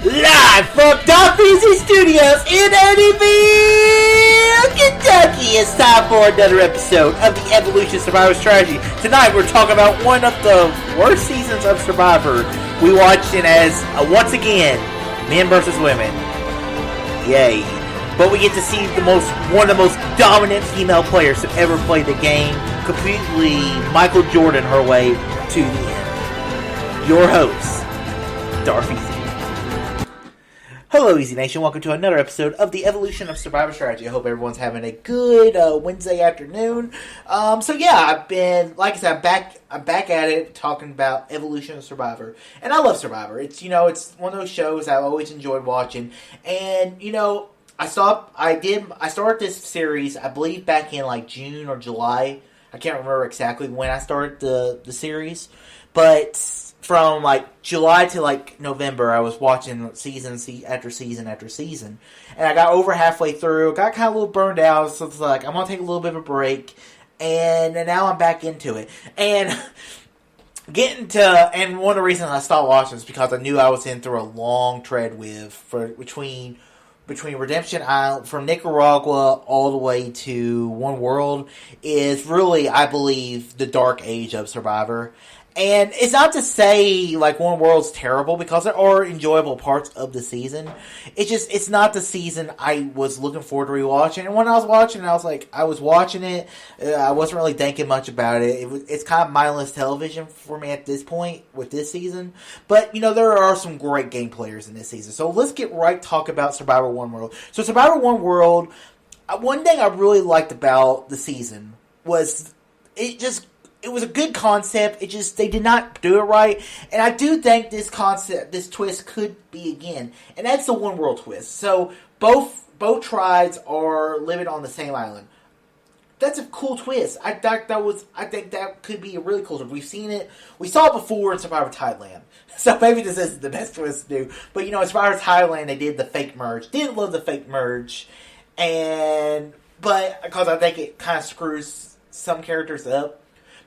Live from Top Easy Studios in Eddieville, Kentucky, it's time for another episode of the Evolution Survivor Strategy. Tonight we're talking about one of the worst seasons of Survivor we watched in as, once again, men versus women. Yay. But we get to see one of the most dominant female players to ever play the game, completely Michael Jordan her way to the end. Your host, Darth Easy. Hello, Easy Nation. Welcome to another episode of the Evolution of Survivor Strategy. I hope everyone's having a good Wednesday afternoon. I've been, like I said, I'm back at it, talking about Evolution of Survivor. And I love Survivor. It's one of those shows I've always enjoyed watching. And, I started this series, I believe, back in like June or July. I can't remember exactly when I started the series. But from like July to like November, I was watching season after season after season. And I got over halfway through, got kind of a little burned out, so it's like, I'm going to take a little bit of a break. And now I'm back into it. And and one of the reasons I stopped watching is because I knew I was in through a long tread between Redemption Island, from Nicaragua all the way to One World, is really, I believe, the dark age of Survivor. And it's not to say, like, One World's terrible, because there are enjoyable parts of the season. It's not the season I was looking forward to rewatching. And when I was watching it, I was watching it, I wasn't really thinking much about it. It's kind of mindless television for me at this point with this season. But, there are some great game players in this season. So let's get right talk about Survivor One World. So Survivor One World, one thing I really liked about the season was it was a good concept. They did not do it right. And I do think this twist could be again. And that's the One World twist. So both tribes are living on the same island. That's a cool twist. I think that could be a really cool twist. We've seen it. We saw it before in Survivor Thailand. So maybe this isn't the best twist to do. But in Survivor Thailand, they did the fake merge. Didn't love the fake merge. But because I think it kind of screws some characters up.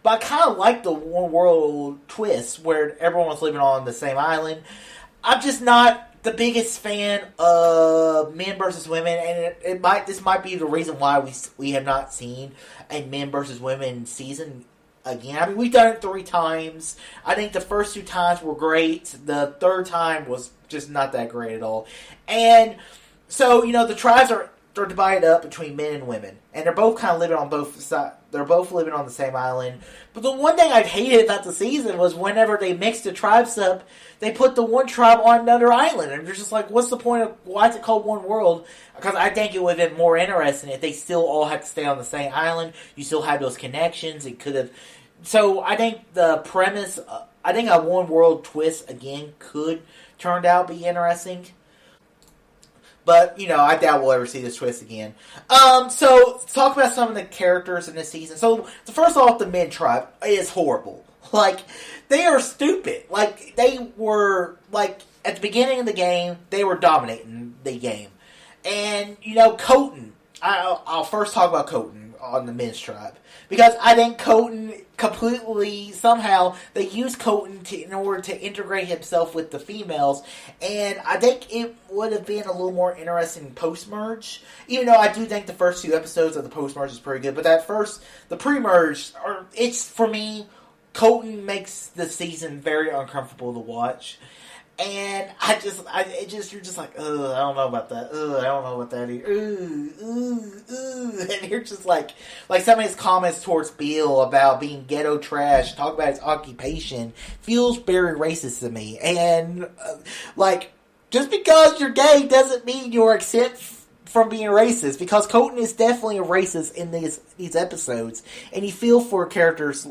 But I kind of like the One World twist where everyone was living on the same island. I'm just not the biggest fan of men versus women, and this might be the reason why we have not seen a men versus women season again. I mean, we've done it 3 times. I think the first 2 times were great. The third time was just not that great at all. And so, the tribes they're divided up between men and women. And they're both kind of living on both sides. They're both living on the same island. But the one thing I hated about the season was whenever they mixed the tribes up, they put the one tribe on another island. And they're just like, what's the point of, why is it called One World? Because I think it would have been more interesting if they still all had to stay on the same island. You still had those connections. It could have... So I think the premise... I think a One World twist, again, could turn out be interesting. But, I doubt we'll ever see this twist again. So, let's talk about some of the characters in this season. So, first off, the men tribe is horrible. Like, they are stupid. Like, they were, at the beginning of the game, they were dominating the game. And, Coton. I'll first talk about Coton on the men's tribe. Because I think Coton completely, somehow, they used Coton in order to integrate himself with the females. And I think it would have been a little more interesting post-merge. Even though I do think the first 2 episodes of the post-merge is pretty good. But the pre-merge, for me, Coton makes the season very uncomfortable to watch. And you're just like, I don't know about that. I don't know about that either. And you're just like some of his comments towards Bill about being ghetto trash, talk about his occupation, feels very racist to me. And, just because you're gay doesn't mean you're exempt from being racist, because Coton is definitely a racist in these episodes. And you feel for characters,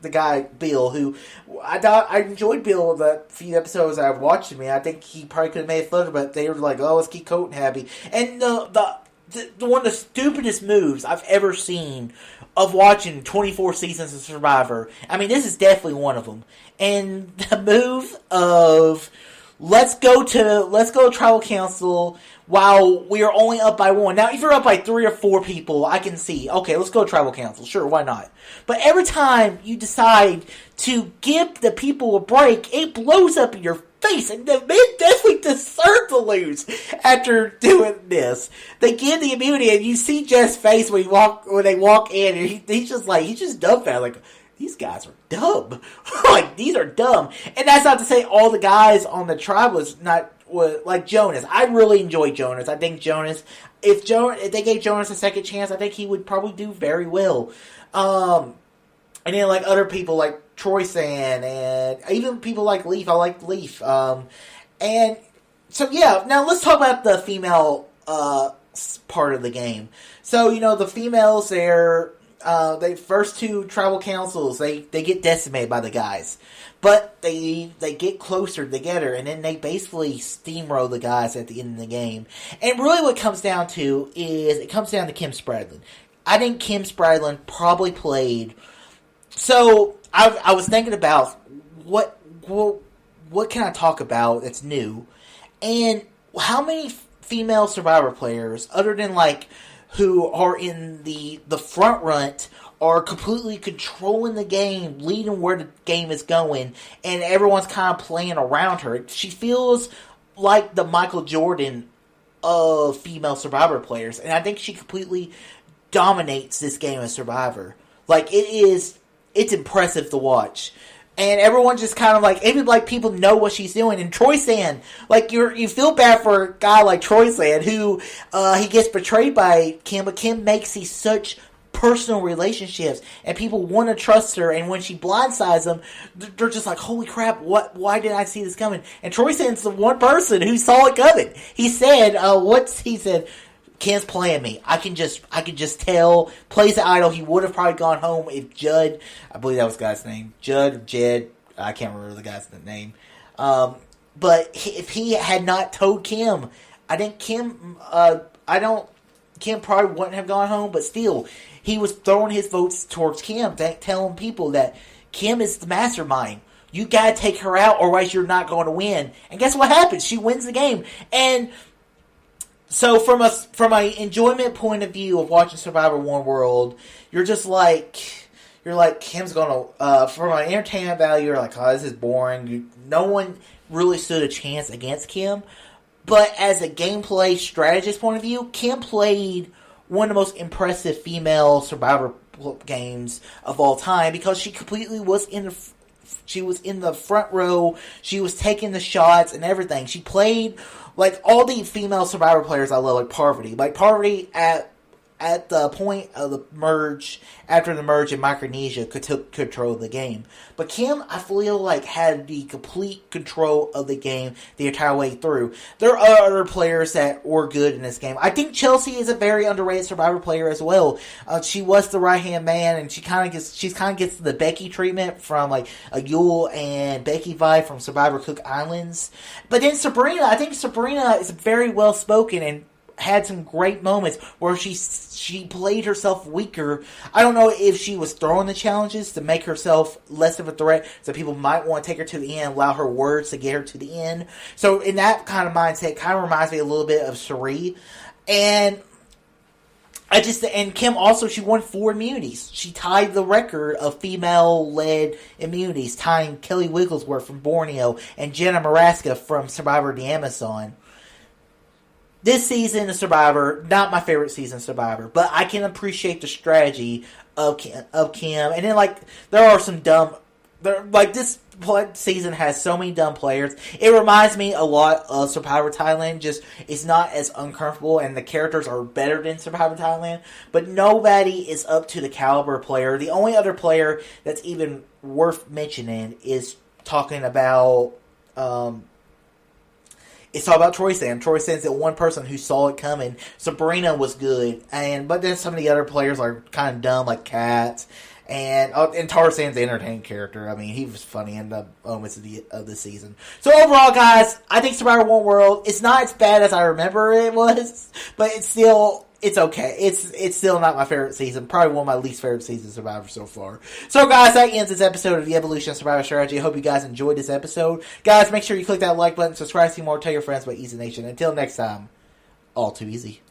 the guy, Bill, who I enjoyed Bill the few episodes I've watched him in. I think he probably could have made it further, but they were like, oh, let's keep Coton happy. And the one of the stupidest moves I've ever seen of watching 24 seasons of Survivor, I mean, this is definitely one of them. And the move of let's go to tribal council while we are only up by 1. Now, if you're up by 3 or 4 people, I can see, okay, let's go to tribal council. Sure, why not? But every time you decide to give the people a break, it blows up in your face, and the men definitely deserve to lose after doing this. They give the immunity, and you see Jeff's face when they walk in, and he's just dumbfounded, like, these guys are dumb. Like, these are dumb. And that's not to say all the guys on the tribe was like Jonas. I really enjoy Jonas. I think Jonas, if they gave Jonas a second chance, I think he would probably do very well. And then, like, other people like Troy San, and even people like Leaf. I like Leaf. And so, yeah, now let's talk about the female part of the game. So, the females, they first two tribal councils, they get decimated by the guys. But they get closer together, and then they basically steamroll the guys at the end of the game. And really what it comes down to is, Kim Spadlin. I think Kim Spadlin probably played... So, I was thinking about what can I talk about that's new? And how many female Survivor players, other than, like, who are in the front run, are completely controlling the game, leading where the game is going, and everyone's kind of playing around her. She feels like the Michael Jordan of female Survivor players, and I think she completely dominates this game of Survivor. Like, it's impressive to watch. And everyone just kind of like people know what she's doing. And Troy San, like, you feel bad for a guy like Troy San, who, he gets betrayed by Kim, but Kim makes these such personal relationships, and people want to trust her, and when she blindsides them, they're just like, holy crap, why did I see this coming? And Troy San's the one person who saw it coming. He said, Kim's playing me. I can just tell. Plays the idol. He would have probably gone home if Judd, I believe that was the guy's name, Judd or Jed, I can't remember the guy's name. But if he had not told Kim, I think Kim probably wouldn't have gone home. But still, he was throwing his votes towards Kim, telling people that Kim is the mastermind. You gotta take her out, or else you're not going to win. And guess what happens? She wins the game. And so from a enjoyment point of view of watching Survivor One World, you're like, Kim's gonna, from an entertainment value, you're like, oh, this is boring. No one really stood a chance against Kim. But as a gameplay strategist point of view, Kim played one of the most impressive female Survivor games of all time, because she completely was in the front row. She was taking the shots and everything. She played like all the female Survivor players I love, like Parvati. Like Parvati at the point of the merge, after the merge in Micronesia, took control of the game. But Kim, I feel like, had the complete control of the game the entire way through. There are other players that were good in this game. I think Chelsea is a very underrated Survivor player as well. She was the right-hand man, and she kind of gets the Becky treatment from like a Yule and Becky vibe from Survivor Cook Islands. But then Sabrina, I think Sabrina is very well-spoken and had some great moments where she played herself weaker. I don't know if she was throwing the challenges to make herself less of a threat, so people might want to take her to the end, allow her words to get her to the end. So in that kind of mindset, kind of reminds me a little bit of Cherie. And Kim also, she won 4 immunities. She tied the record of female-led immunities, tying Kelly Wigglesworth from Borneo and Jenna Maraska from Survivor the Amazon. This season of Survivor, not my favorite season of Survivor, but I can appreciate the strategy of Kim. And then, like, there are some dumb... this season has so many dumb players. It reminds me a lot of Survivor Thailand. Just, it's not as uncomfortable, and the characters are better than Survivor Thailand. But nobody is up to the caliber player. The only other player that's even worth mentioning is talking about... It's all about Troy San. Troy San's the one person who saw it coming. Sabrina was good, but then some of the other players are kind of dumb, like Kat, and Tarzan's the entertaining character. I mean, he was funny in the moments of the season. So overall, guys, I think Survivor One World, it's not as bad as I remember it was, but it's okay. It's still not my favorite season. Probably one of my least favorite seasons of Survivor so far. So, guys, that ends this episode of the Evolution of Survivor Strategy. I hope you guys enjoyed this episode. Guys, make sure you click that like button, subscribe, see more, tell your friends about Easy Nation. Until next time, all too easy.